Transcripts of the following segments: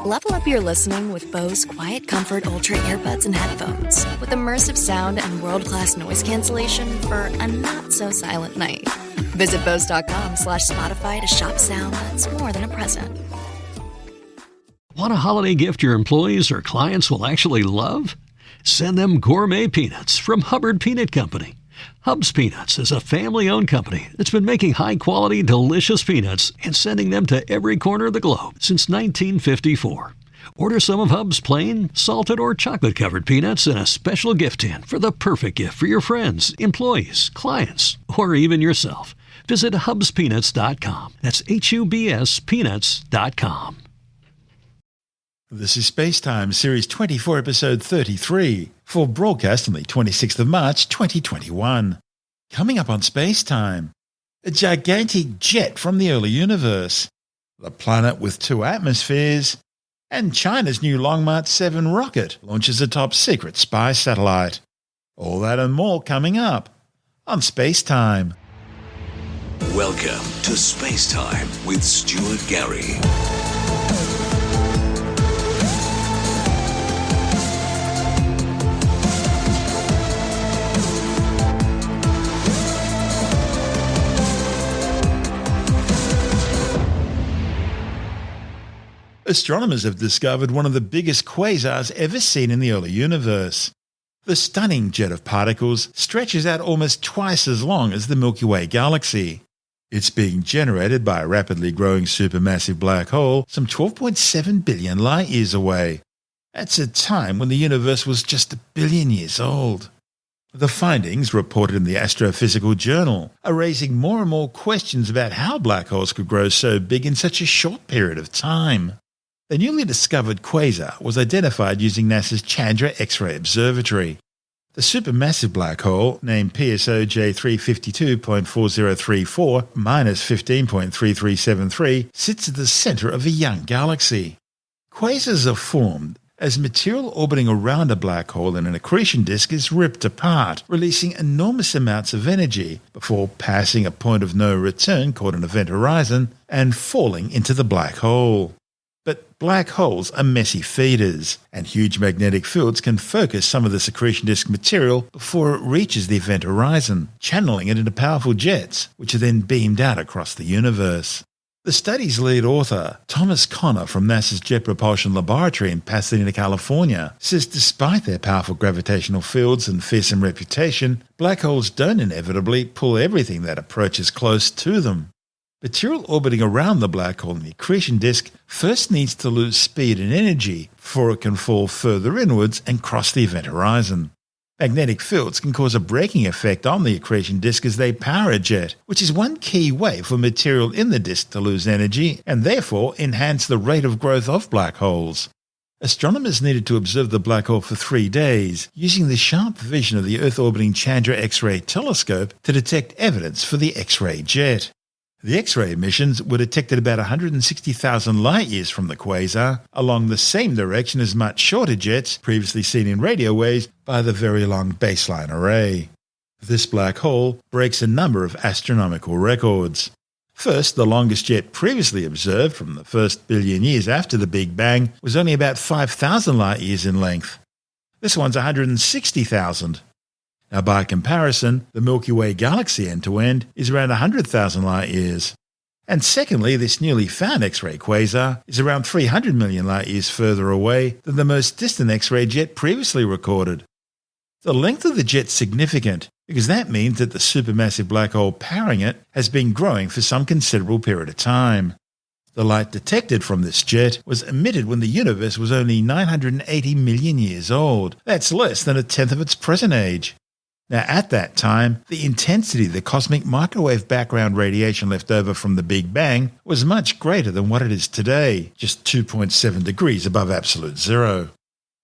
Level up your listening with Bose Quiet Comfort Ultra earbuds and headphones with immersive sound and world-class noise cancellation for a not-so-silent night. Visit Bose.com/Spotify to shop sound that's more than a present. Want a holiday gift your employees or clients will actually love? Send them gourmet peanuts from Hubbard Peanut Company. Hub's Peanuts is a family-owned company that's been making high-quality, delicious peanuts and sending them to every corner of the globe since 1954. Order some of Hub's plain, salted, or chocolate-covered peanuts in a special gift tin for the perfect gift for your friends, employees, clients, or even yourself. Visit hubspeanuts.com. That's HUBS peanuts.com. This is SpaceTime, Series 24, Episode 33, for broadcast on the 26th of March, 2021. Coming up on SpaceTime, a gigantic jet from the early universe, the planet with 2 atmospheres, and China's new Long March 7 rocket launches a top-secret spy satellite. All that and more coming up on SpaceTime. Welcome to SpaceTime with Stuart Gary. Astronomers have discovered one of the biggest quasars ever seen in the early universe. The stunning jet of particles stretches out almost twice as long as the Milky Way galaxy. It's being generated by a rapidly growing supermassive black hole some 12.7 billion light-years away. That's a time when the universe was just 1 billion years old. The findings, reported in the Astrophysical Journal, are raising more and more questions about how black holes could grow so big in such a short period of time. The newly discovered quasar was identified using NASA's Chandra X-ray Observatory. The supermassive black hole, named PSO J352.4034-15.3373, sits at the center of a young galaxy. Quasars are formed as material orbiting around a black hole in an accretion disk is ripped apart, releasing enormous amounts of energy before passing a point of no return called an event horizon and falling into the black hole. But black holes are messy feeders, and huge magnetic fields can focus some of the accretion disk material before it reaches the event horizon, channeling it into powerful jets, which are then beamed out across the universe. The study's lead author, Thomas Connor from NASA's Jet Propulsion Laboratory in Pasadena, California, says despite their powerful gravitational fields and fearsome reputation, black holes don't inevitably pull everything that approaches close to them. Material orbiting around the black hole in the accretion disk first needs to lose speed and energy before it can fall further inwards and cross the event horizon. Magnetic fields can cause a braking effect on the accretion disk as they power a jet, which is one key way for material in the disk to lose energy and therefore enhance the rate of growth of black holes. Astronomers needed to observe the black hole for 3 days, using the sharp vision of the Earth-orbiting Chandra X-ray telescope to detect evidence for the X-ray jet. The X-ray emissions were detected about 160,000 light-years from the quasar, along the same direction as much shorter jets previously seen in radio waves by the Very Long Baseline Array. This black hole breaks a number of astronomical records. First, the longest jet previously observed from the first billion years after the Big Bang was only about 5,000 light-years in length. This one's 160,000. Now, by comparison, the Milky Way galaxy end-to-end is around 100,000 light-years. And secondly, this newly found X-ray quasar is around 300 million light-years further away than the most distant X-ray jet previously recorded. The length of the jet's significant because that means that the supermassive black hole powering it has been growing for some considerable period of time. The light detected from this jet was emitted when the universe was only 980 million years old. That's less than a tenth of its present age. Now, at that time, the intensity of the cosmic microwave background radiation left over from the Big Bang was much greater than what it is today, just 2.7 degrees above absolute zero.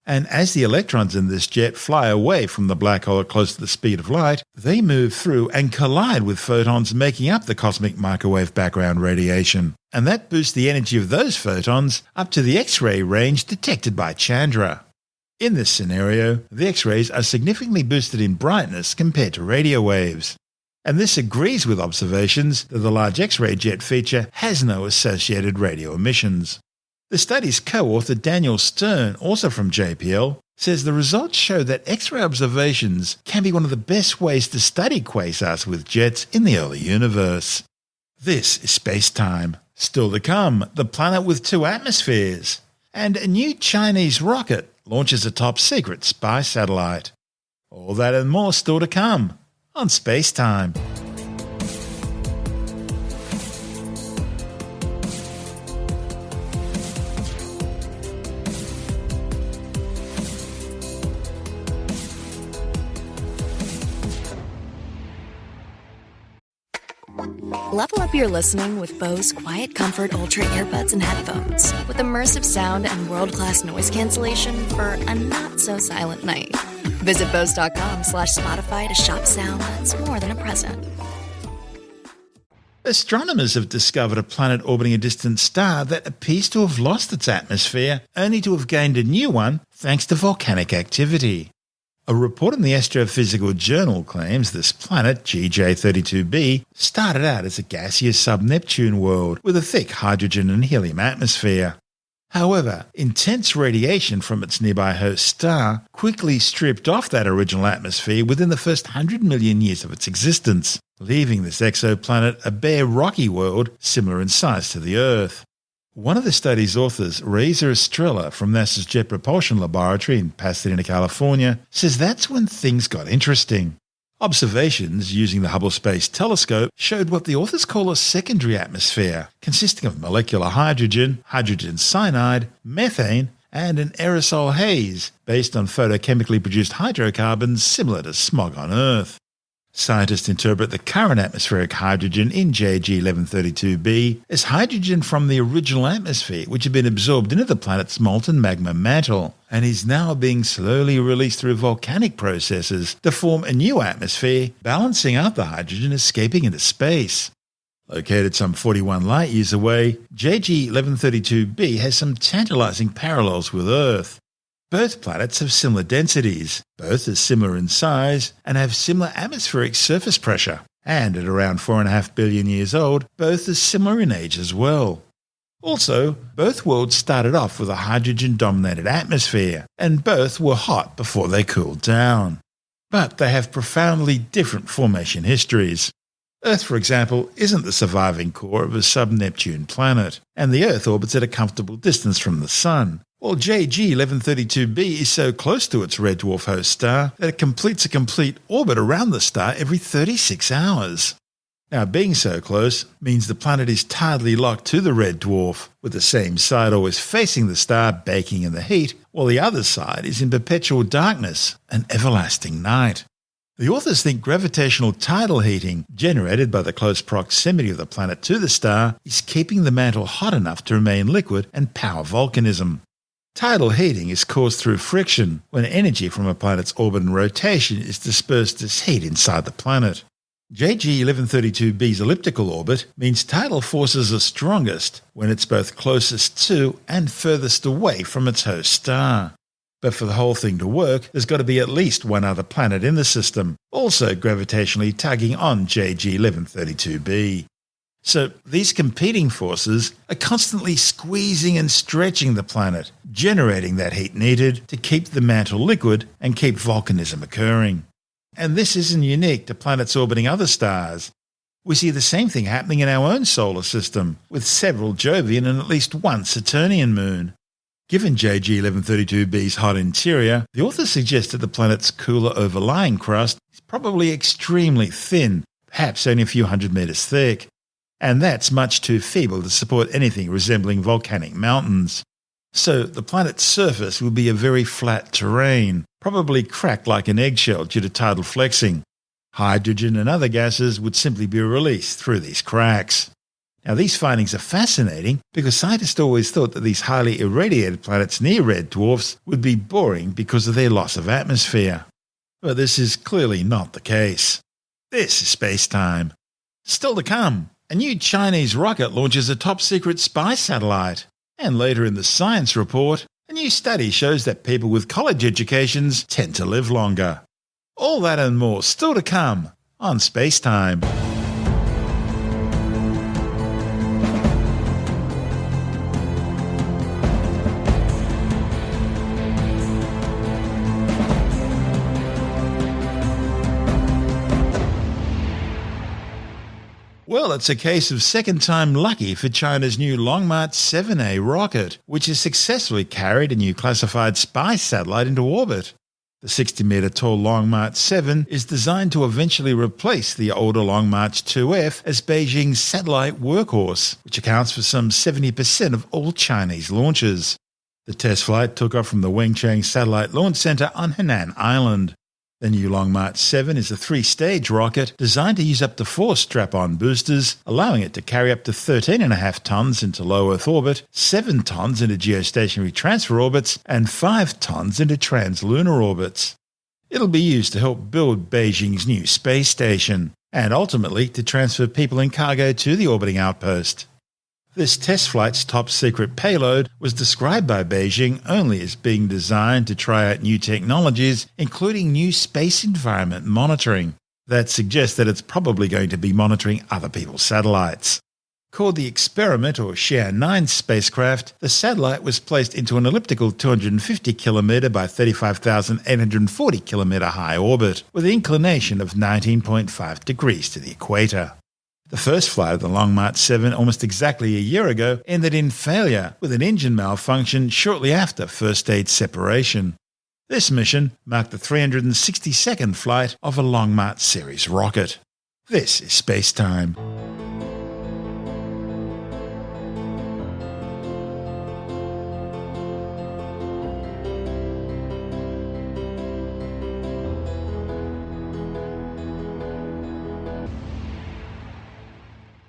And as the electrons in this jet fly away from the black hole at close to the speed of light, they move through and collide with photons making up the cosmic microwave background radiation. And that boosts the energy of those photons up to the X-ray range detected by Chandra. In this scenario, the X-rays are significantly boosted in brightness compared to radio waves. And this agrees with observations that the large X-ray jet feature has no associated radio emissions. The study's co-author Daniel Stern, also from JPL, says the results show that X-ray observations can be one of the best ways to study quasars with jets in the early universe. This is SpaceTime. Still to come, the planet with 2 atmospheres. And a new Chinese rocket launches a top-secret spy satellite. All that and more still to come on SpaceTime. Level up your listening with Bose Quiet Comfort Ultra earbuds and headphones with immersive sound and world-class noise cancellation for a not-so-silent night. Visit Bose.com/Spotify to shop sound that's more than a present. Astronomers have discovered a planet orbiting a distant star that appears to have lost its atmosphere, only to have gained a new one thanks to volcanic activity. A report in the Astrophysical Journal claims this planet, GJ32b, started out as a gaseous sub-Neptune world with a thick hydrogen and helium atmosphere. However, intense radiation from its nearby host star quickly stripped off that original atmosphere within the first 100 million years of its existence, leaving this exoplanet a bare rocky world similar in size to the Earth. One of the study's authors, Reza Estrella from NASA's Jet Propulsion Laboratory in Pasadena, California, says that's when things got interesting. Observations using the Hubble Space Telescope showed what the authors call a secondary atmosphere, consisting of molecular hydrogen, hydrogen cyanide, methane, and an aerosol haze based on photochemically produced hydrocarbons similar to smog on Earth. Scientists interpret the current atmospheric hydrogen in JG1132b as hydrogen from the original atmosphere, which had been absorbed into the planet's molten magma mantle, and is now being slowly released through volcanic processes to form a new atmosphere, balancing out the hydrogen escaping into space. Located some 41 light-years away, JG1132b has some tantalizing parallels with Earth. Both planets have similar densities, both are similar in size, and have similar atmospheric surface pressure, and at around 4.5 billion years old, both are similar in age as well. Also, both worlds started off with a hydrogen-dominated atmosphere, and both were hot before they cooled down. But they have profoundly different formation histories. Earth, for example, isn't the surviving core of a sub-Neptune planet, and the Earth orbits at a comfortable distance from the Sun, while JG1132b is so close to its red dwarf host star that it completes a complete orbit around the star every 36 hours. Now, being so close means the planet is tidally locked to the red dwarf, with the same side always facing the star baking in the heat, while the other side is in perpetual darkness, an everlasting night. The authors think gravitational tidal heating, generated by the close proximity of the planet to the star, is keeping the mantle hot enough to remain liquid and power volcanism. Tidal heating is caused through friction, when energy from a planet's orbit and rotation is dispersed as heat inside the planet. JG1132b's elliptical orbit means tidal forces are strongest when it's both closest to and furthest away from its host star. But for the whole thing to work, there's got to be at least one other planet in the system, also gravitationally tugging on JG1132b. So these competing forces are constantly squeezing and stretching the planet, generating that heat needed to keep the mantle liquid and keep volcanism occurring. And this isn't unique to planets orbiting other stars. We see the same thing happening in our own solar system, with several Jovian and at least one Saturnian moon. Given JG1132b's hot interior, the authors suggest that the planet's cooler overlying crust is probably extremely thin, perhaps only a few hundred meters thick. And that's much too feeble to support anything resembling volcanic mountains. So the planet's surface will be a very flat terrain, probably cracked like an eggshell due to tidal flexing. Hydrogen and other gases would simply be released through these cracks. Now, these findings are fascinating because scientists always thought that these highly irradiated planets near red dwarfs would be boring because of their loss of atmosphere. But this is clearly not the case. This is SpaceTime. Still to come, a new Chinese rocket launches a top-secret spy satellite. And later in the science report, a new study shows that people with college educations tend to live longer. All that and more still to come on SpaceTime. Well, it's a case of second time lucky for China's new Long March 7A rocket, which has successfully carried a new classified spy satellite into orbit. The 60-metre tall Long March 7 is designed to eventually replace the older Long March 2F as Beijing's satellite workhorse, which accounts for some 70% of all Chinese launches. The test flight took off from the Wenchang Satellite Launch Center on Henan Island. The new Long March 7 is a 3-stage rocket designed to use up to 4 strap-on boosters, allowing it to carry up to 13.5 tons into low Earth orbit, 7 tons into geostationary transfer orbits, and 5 tons into translunar orbits. It'll be used to help build Beijing's new space station, and ultimately to transfer people and cargo to the orbiting outpost. This test flight's top-secret payload was described by Beijing only as being designed to try out new technologies, including new space environment monitoring. That suggests that it's probably going to be monitoring other people's satellites. Called the Experiment or Share 9 spacecraft, the satellite was placed into an elliptical 250km by 35,840km high orbit, with an inclination of 19.5 degrees to the equator. The first flight of the Long March 7 almost exactly a year ago ended in failure with an engine malfunction shortly after first stage separation. This mission marked the 362nd flight of a Long March series rocket. This is SpaceTime.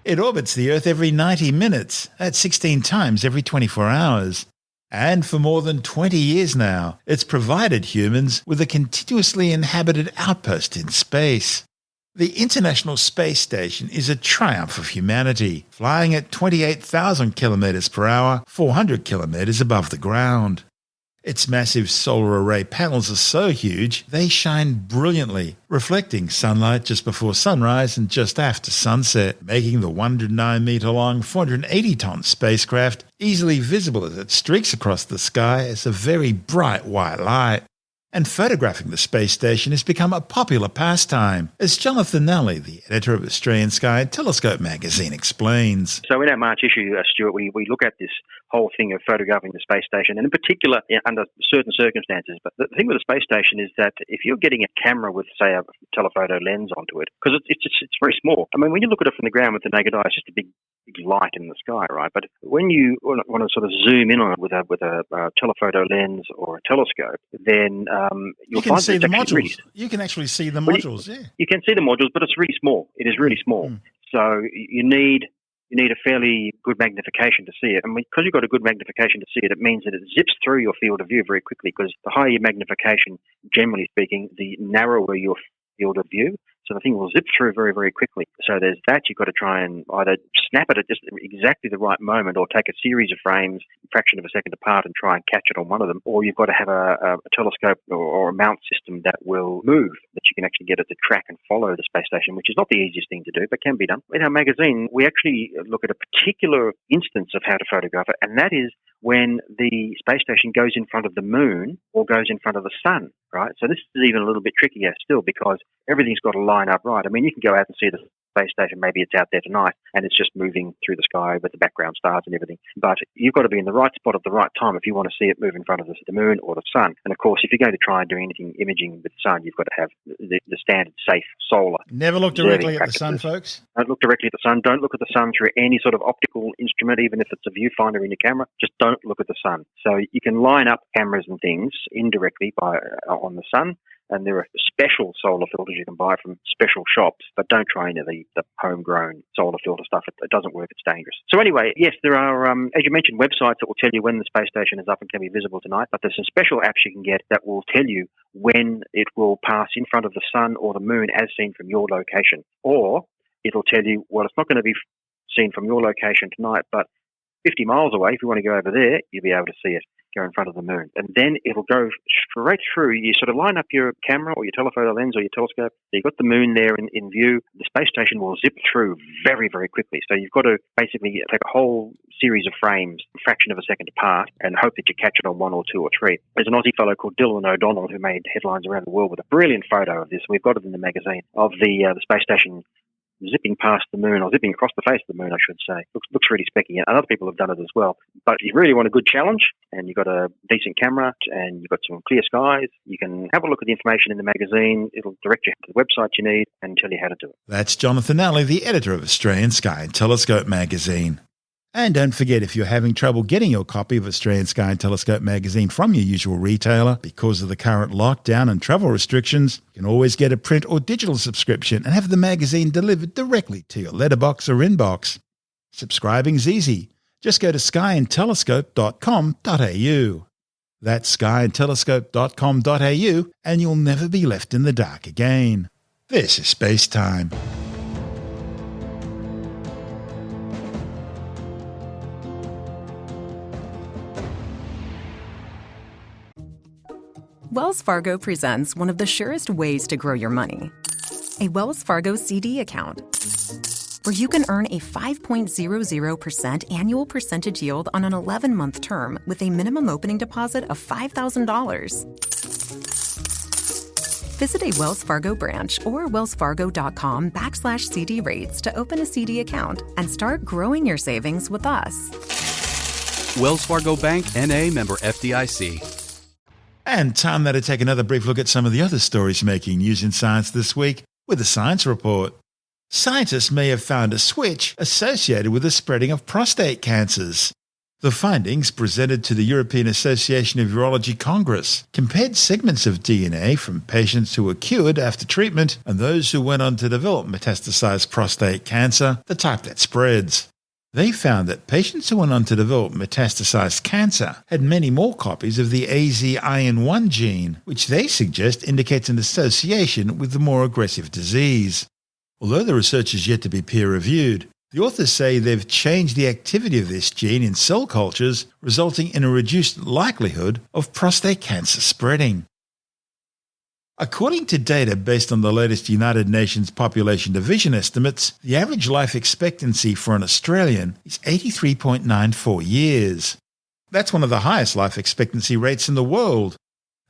It orbits the Earth every 90 minutes, that's 16 times every 24 hours. And for more than 20 years now, it's provided humans with a continuously inhabited outpost in space. The International Space Station is a triumph of humanity, flying at 28,000 kilometers per hour, 400 kilometers above the ground. Its massive solar array panels are so huge, they shine brilliantly, reflecting sunlight just before sunrise and just after sunset, making the 109-metre-long, 480-ton spacecraft easily visible as it streaks across the sky as a very bright white light. And photographing the space station has become a popular pastime, as Jonathan Nally, the editor of Australian Sky and Telescope magazine, explains. So in our March issue, Stuart, we look at this whole thing of photographing the space station, and in particular under certain circumstances. But the thing with the space station is that if you're getting a camera with, say, a telephoto lens onto it, because it's very small. I mean, when you look at it from the ground with the naked eye, it's just a big light in the sky, right? But when you want to sort of zoom in on it with a telephoto lens or a telescope, then you'll find see that the modules. Really, you can actually see the modules, yeah. You can see the modules, but it's really small. It is really small. So you need a fairly good magnification to see it. And because you've got a good magnification to see it, it means that it zips through your field of view very quickly, because the higher your magnification, generally speaking, the narrower your field of view. So the thing will zip through very, very quickly. So there's that. You've got to try and either snap it at just exactly the right moment, or take a series of frames, a fraction of a second apart, and try and catch it on one of them. Or you've got to have a telescope or a mount system that will move, that you can actually get it to track and follow the space station, which is not the easiest thing to do, but can be done. In our magazine, we actually look at a particular instance of how to photograph it, and that is when the space station goes in front of the moon or goes in front of the sun, right? So this is even a little bit trickier still, because everything's got to line up right. I mean, you can go out and see the space station, maybe it's out there tonight and it's just moving through the sky with the background stars and everything. But you've got to be in the right spot at the right time if you want to see it move in front of the moon or the sun. And of course, if you're going to try and do anything imaging with the sun, you've got to have the standard safe solar. Never look directly at the sun, folks. Don't look directly at the sun. Don't look at the sun through any sort of optical instrument, even if it's a viewfinder in your camera. Just don't look at the sun. So you can line up cameras and things indirectly on the sun. And there are special solar filters you can buy from special shops, but don't try any of the homegrown solar filter stuff. It doesn't work. It's dangerous. So anyway, yes, there are, as you mentioned, websites that will tell you when the space station is up and can be visible tonight, but there's some special apps you can get that will tell you when it will pass in front of the sun or the moon as seen from your location. Or it'll tell you, well, it's not going to be seen from your location tonight, but 50 miles away, if you want to go over there, you'll be able to see it go in front of the moon. And then it'll go straight through. You sort of line up your camera or your telephoto lens or your telescope. You've got the moon there in view. The space station will zip through very, very quickly. So you've got to basically take a whole series of frames, a fraction of a second apart, and hope that you catch it on one or two or three. There's an Aussie fellow called Dylan O'Donnell who made headlines around the world with a brilliant photo of this. We've got it in the magazine of the space station zipping past the moon, or zipping across the face of the moon, I should say. Looks really specky, and other people have done it as well. But if you really want a good challenge, and you've got a decent camera, and you've got some clear skies, you can have a look at the information in the magazine. It'll direct you to the website you need and tell you how to do it. That's Jonathan Nally, the editor of Australian Sky and Telescope magazine. And don't forget, if you're having trouble getting your copy of Australian Sky and Telescope magazine from your usual retailer because of the current lockdown and travel restrictions, you can always get a print or digital subscription and have the magazine delivered directly to your letterbox or inbox. Subscribing's easy. Just go to skyandtelescope.com.au. That's skyandtelescope.com.au, and you'll never be left in the dark again. This is Space Time. Wells Fargo presents one of the surest ways to grow your money. A Wells Fargo CD account, where you can earn a 5.00% annual percentage yield on an 11-month term with a minimum opening deposit of $5,000. Visit a Wells Fargo branch or wellsfargo.com/CD rates to open a CD account and start growing your savings with us. Wells Fargo Bank, N.A., member FDIC. And time now to take another brief look at some of the other stories making news in science this week with a science report. Scientists may have found a switch associated with the spreading of prostate cancers. The findings, presented to the European Association of Urology Congress, compared segments of DNA from patients who were cured after treatment and those who went on to develop metastasized prostate cancer, the type that spreads. They found that patients who went on to develop metastasized cancer had many more copies of the AZIN1 gene, which they suggest indicates an association with the more aggressive disease. Although the research is yet to be peer-reviewed, the authors say they've changed the activity of this gene in cell cultures, resulting in a reduced likelihood of prostate cancer spreading. According to data based on the latest United Nations Population Division estimates, the average life expectancy for an Australian is 83.94 years. That's one of the highest life expectancy rates in the world,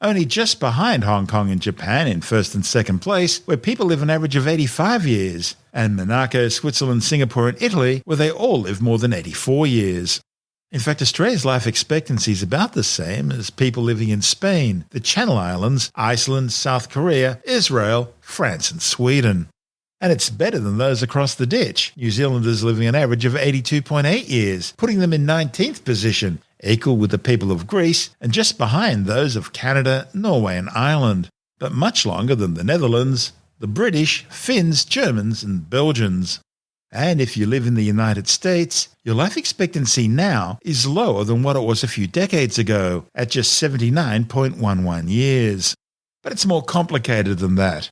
only just behind Hong Kong and Japan in first and second place, where people live an average of 85 years, and Monaco, Switzerland, Singapore and Italy, where they all live more than 84 years. In fact, Australia's life expectancy is about the same as people living in Spain, the Channel Islands, Iceland, South Korea, Israel, France and Sweden. And it's better than those across the ditch, New Zealanders living an average of 82.8 years, putting them in 19th position, equal with the people of Greece and just behind those of Canada, Norway and Ireland, but much longer than the Netherlands, the British, Finns, Germans and Belgians. And if you live in the United States, your life expectancy now is lower than what it was a few decades ago, at just 79.11 years. But it's more complicated than that.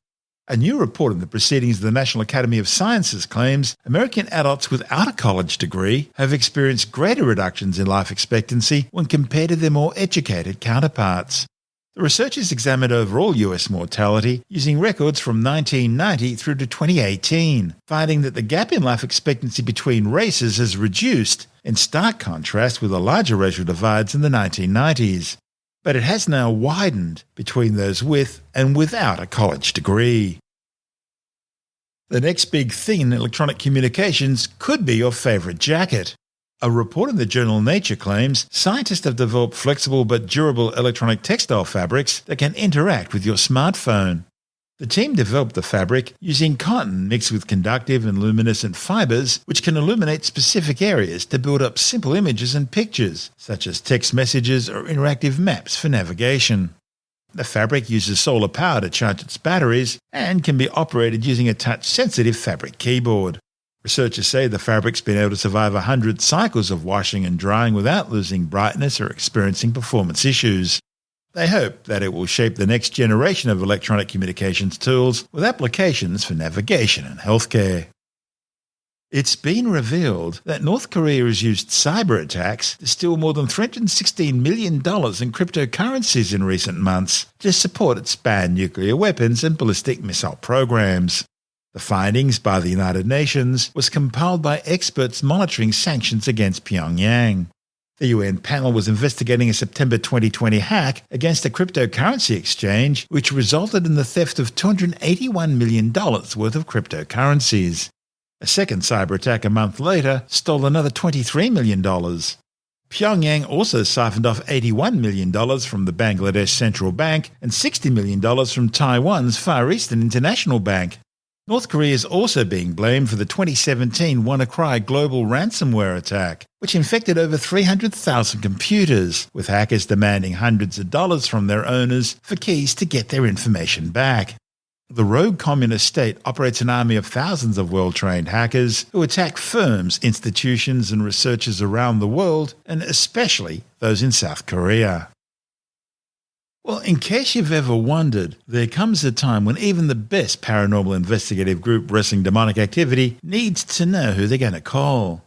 A new report in the Proceedings of the National Academy of Sciences claims American adults without a college degree have experienced greater reductions in life expectancy when compared to their more educated counterparts. The researchers examined overall US mortality using records from 1990 through to 2018, finding that the gap in life expectancy between races has reduced, in stark contrast with the larger racial divides in the 1990s. But it has now widened between those with and without a college degree. The next big thing in electronic communications could be your favorite jacket. A report in the journal Nature claims scientists have developed flexible but durable electronic textile fabrics that can interact with your smartphone. The team developed the fabric using cotton mixed with conductive and luminescent fibers, which can illuminate specific areas to build up simple images and pictures, such as text messages or interactive maps for navigation. The fabric uses solar power to charge its batteries and can be operated using a touch-sensitive fabric keyboard. Researchers say the fabric's been able to survive 100 cycles of washing and drying without losing brightness or experiencing performance issues. They hope that it will shape the next generation of electronic communications tools with applications for navigation and healthcare. It's been revealed that North Korea has used cyber attacks to steal more than $316 million in cryptocurrencies in recent months to support its banned nuclear weapons and ballistic missile programs. The findings by the United Nations was compiled by experts monitoring sanctions against Pyongyang. The UN panel was investigating a September 2020 hack against a cryptocurrency exchange, which resulted in the theft of $281 million worth of cryptocurrencies. A second cyber attack a month later stole another $23 million. Pyongyang also siphoned off $81 million from the Bangladesh Central Bank and $60 million from Taiwan's Far Eastern International Bank. North Korea is also being blamed for the 2017 WannaCry global ransomware attack, which infected over 300,000 computers, with hackers demanding hundreds of dollars from their owners for keys to get their information back. The rogue communist state operates an army of thousands of well-trained hackers who attack firms, institutions and researchers around the world, and especially those in South Korea. Well, in case you've ever wondered, there comes a time when even the best paranormal investigative group wrestling demonic activity needs to know who they're going to call.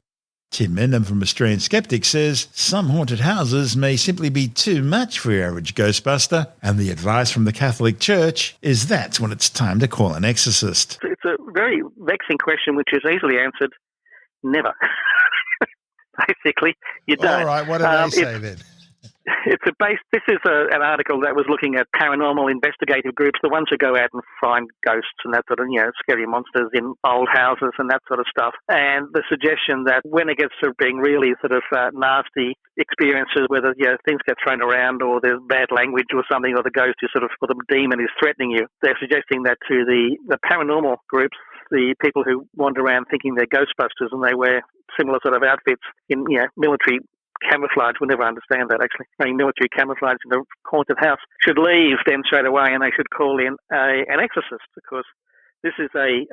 Tim Mendham from Australian Skeptics says some haunted houses may simply be too much for your average Ghostbuster, and the advice from the Catholic Church is that's when it's time to call an exorcist. It's a very vexing question which is easily answered never. Basically, you don't. All right, what do they say then? This is an article that was looking at paranormal investigative groups, the ones who go out and find ghosts and that sort of, scary monsters in old houses and that sort of stuff. And the suggestion that when it gets to being really sort of nasty experiences, whether things get thrown around or there's bad language or something, or the ghost is or the demon is threatening you, they're suggesting that to the paranormal groups, the people who wander around thinking they're Ghostbusters and they wear similar sort of outfits in military camouflage, we'll never understand that actually. Military camouflage in a haunted house should leave then straight away, and they should call in an exorcist, because this is a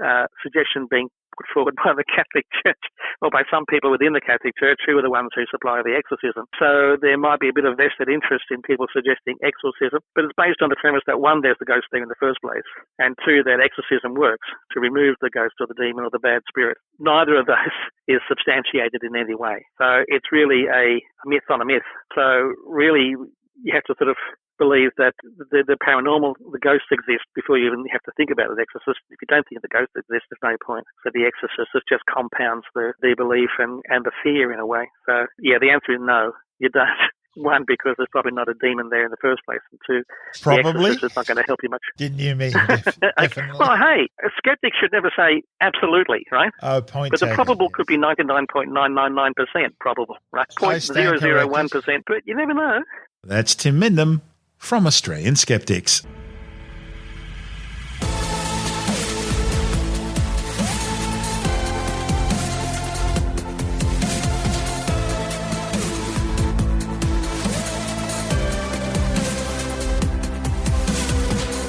suggestion being put forward by the Catholic Church, or by some people within the Catholic Church who are the ones who supply the exorcism. So there might be a bit of vested interest in people suggesting exorcism, but it's based on the premise that one, there's the ghost there in the first place, and two, that exorcism works to remove the ghost or the demon or the bad spirit. Neither of those is substantiated in any way. So it's really a myth on a myth. So really you have to sort of believe that the paranormal, the ghosts exist before you even have to think about an exorcist. If you don't think the ghost exists, there's no point. So the exorcist just compounds the belief and the fear in a way. So yeah, the answer is no, you don't. One, because there's probably not a demon there in the first place, and two, probably the exorcist is not going to help you much. Didn't you mean definitely? Well, hey, a skeptic should never say absolutely, right? Oh, point But the taken. probable could be 99.999% probable, right? 0.001%, but you never know. That's Tim Mendham from Australian Skeptics.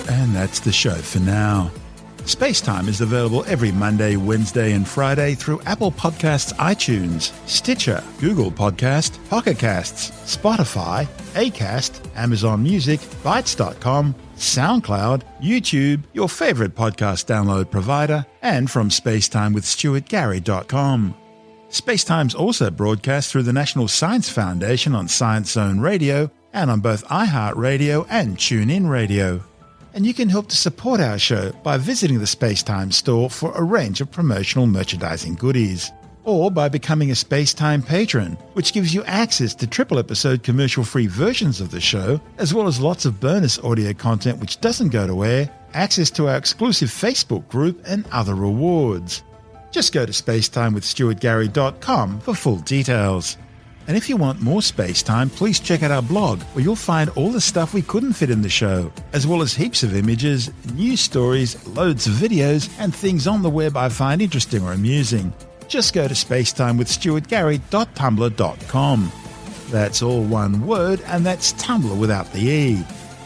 And that's the show for now. SpaceTime is available every Monday, Wednesday and Friday through Apple Podcasts, iTunes, Stitcher, Google Podcast, Pocket Casts, Spotify, Acast, Amazon Music, Bytes.com, SoundCloud, YouTube, your favourite podcast download provider, and from spacetimewithstuartgary.com. SpaceTime's also broadcast through the National Science Foundation on Science Zone Radio and on both iHeartRadio and TuneIn Radio. And you can help to support our show by visiting the SpaceTime store for a range of promotional merchandising goodies, or by becoming a SpaceTime patron, which gives you access to triple-episode commercial-free versions of the show, as well as lots of bonus audio content which doesn't go to air, access to our exclusive Facebook group, and other rewards. Just go to spacetimewithstuartgary.com for full details. And if you want more space time, please check out our blog, where you'll find all the stuff we couldn't fit in the show, as well as heaps of images, news stories, loads of videos, and things on the web I find interesting or amusing. Just go to spacetimewithstuartgary.tumblr.com. That's all one word, and that's Tumblr without the E.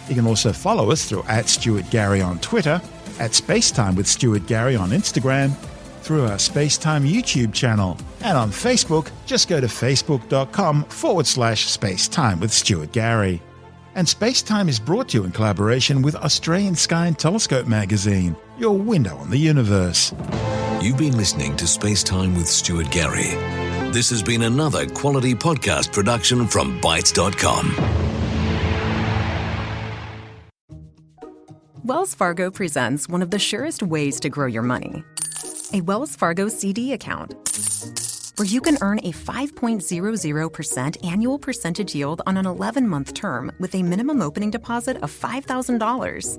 You can also follow us through @StuartGary on Twitter, @SpaceTimeWithStuartGary on Instagram, through our SpaceTime YouTube channel, and on Facebook, just go to facebook.com/SpaceTime with Stuart Gary. And SpaceTime is brought to you in collaboration with Australian Sky and Telescope magazine, your window on the universe. You've been listening to SpaceTime with Stuart Gary. This has been another quality podcast production from Bytes.com. Wells Fargo presents one of the surest ways to grow your money. A Wells Fargo CD account, where you can earn a 5.00% annual percentage yield on an 11-month term with a minimum opening deposit of $5,000.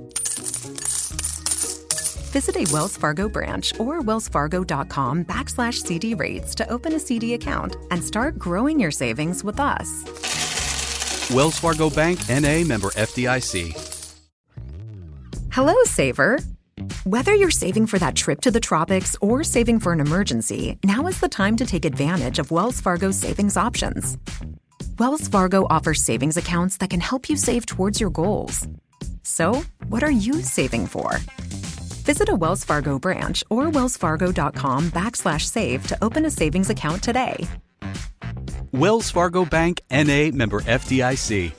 Visit a Wells Fargo branch or wellsfargo.com/CD rates to open a CD account and start growing your savings with us. Wells Fargo Bank, N.A., member FDIC. Hello, saver. Whether you're saving for that trip to the tropics or saving for an emergency, now is the time to take advantage of Wells Fargo's savings options. Wells Fargo offers savings accounts that can help you save towards your goals. So, what are you saving for? Visit a Wells Fargo branch or wellsfargo.com/save to open a savings account today. Wells Fargo Bank, N.A., member FDIC.